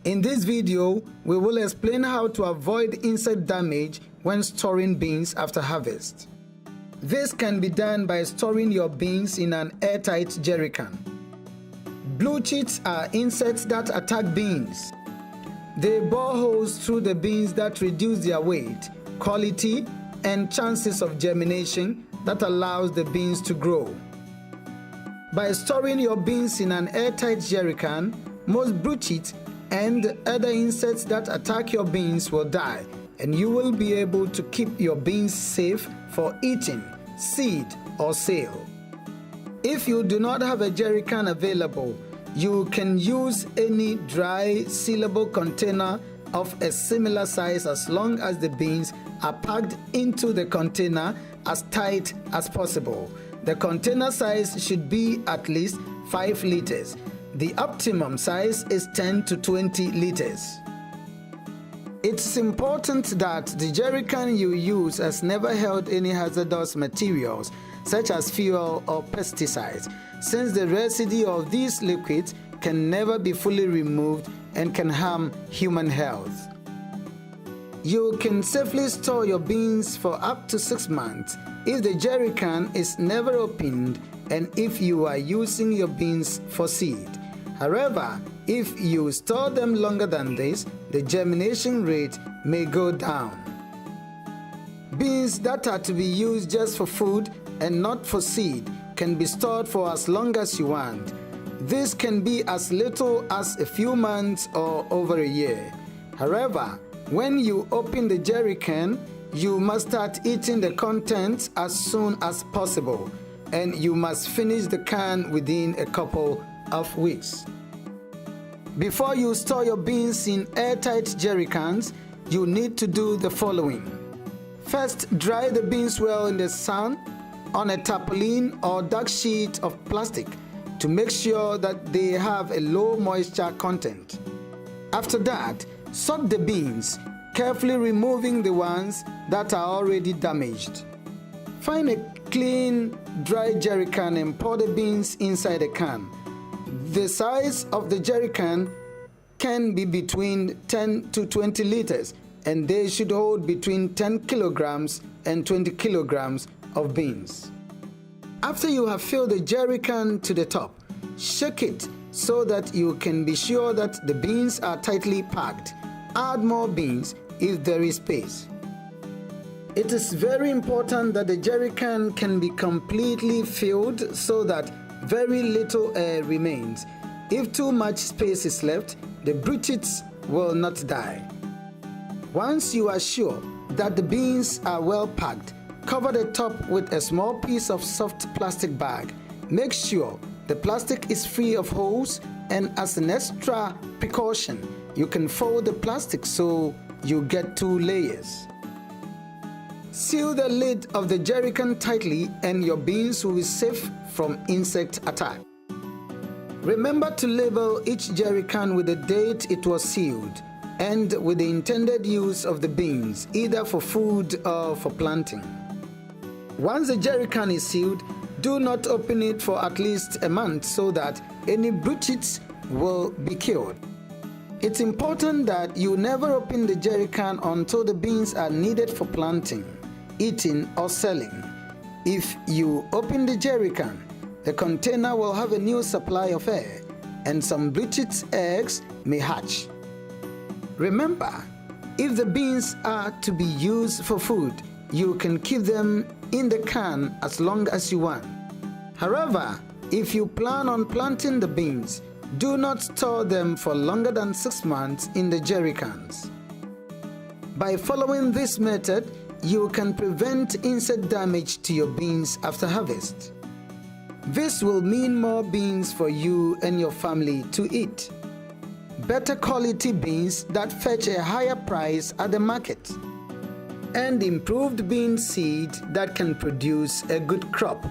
In this video, we will explain how to avoid insect damage when storing beans after harvest. This can be done by storing your beans in an airtight jerrycan. Blue cheats are insects that attack beans. They bore holes through the beans that reduce their weight, quality, and chances of germination that allows the beans to grow. By storing your beans in an airtight jerrycan, most blue cheats and other insects that attack your beans will die, and you will be able to keep your beans safe for eating, seed, or sale. If you do not have a jerrycan available, you can use any dry, sealable container of a similar size as long as the beans are packed into the container as tight as possible. The container size should be at least 5 liters. The optimum size is 10 to 20 liters. It's important that the jerrycan you use has never held any hazardous materials such as fuel or pesticides, since the residue of these liquids can never be fully removed and can harm human health. You can safely store your beans for up to 6 months if the jerrycan is never opened and if you are using your beans for seed. However, if you store them longer than this, the germination rate may go down. Beans that are to be used just for food and not for seed can be stored for as long as you want. This can be as little as a few months or over a year. However, when you open the jerrycan, you must start eating the contents as soon as possible, and you must finish the can within a couple of weeks. Before you store your beans in airtight jerrycans, you need to do the following. First, dry the beans well in the sun on a tarpaulin or dark sheet of plastic to make sure that they have a low moisture content. After that, sort the beans, carefully removing the ones that are already damaged. Find a clean, dry jerrycan and pour the beans inside a can. The size of the jerrycan can be between 10 to 20 liters, and they should hold between 10 kilograms and 20 kilograms of beans. After you have filled the jerrycan to the top, shake it so that you can be sure that the beans are tightly packed. Add more beans if there is space. It is very important that the jerrycan can be completely filled so that very little air remains. If too much space is left, the blue cheats will not die. Once you are sure that the beans are well packed, cover the top with a small piece of soft plastic bag. Make sure the plastic is free of holes, and as an extra precaution, you can fold the plastic so you get 2 layers. Seal the lid of the jerrycan tightly and your beans will be safe from insect attack. Remember to label each jerrycan with the date it was sealed and with the intended use of the beans, either for food or for planting. Once the jerrycan is sealed, do not open it for at least a month so that any blue cheats will be killed. It's important that you never open the jerrycan until the beans are needed for planting, eating, or selling. If you open the jerrycan, the container will have a new supply of air, and some blue cheats eggs may hatch. Remember, if the beans are to be used for food, you can keep them in the can as long as you want. However, if you plan on planting the beans, do not store them for longer than 6 months in the jerrycans. By following this method, you can prevent insect damage to your beans after harvest. This will mean more beans for you and your family to eat. Better quality beans that fetch a higher price at the market. And improved bean seed that can produce a good crop.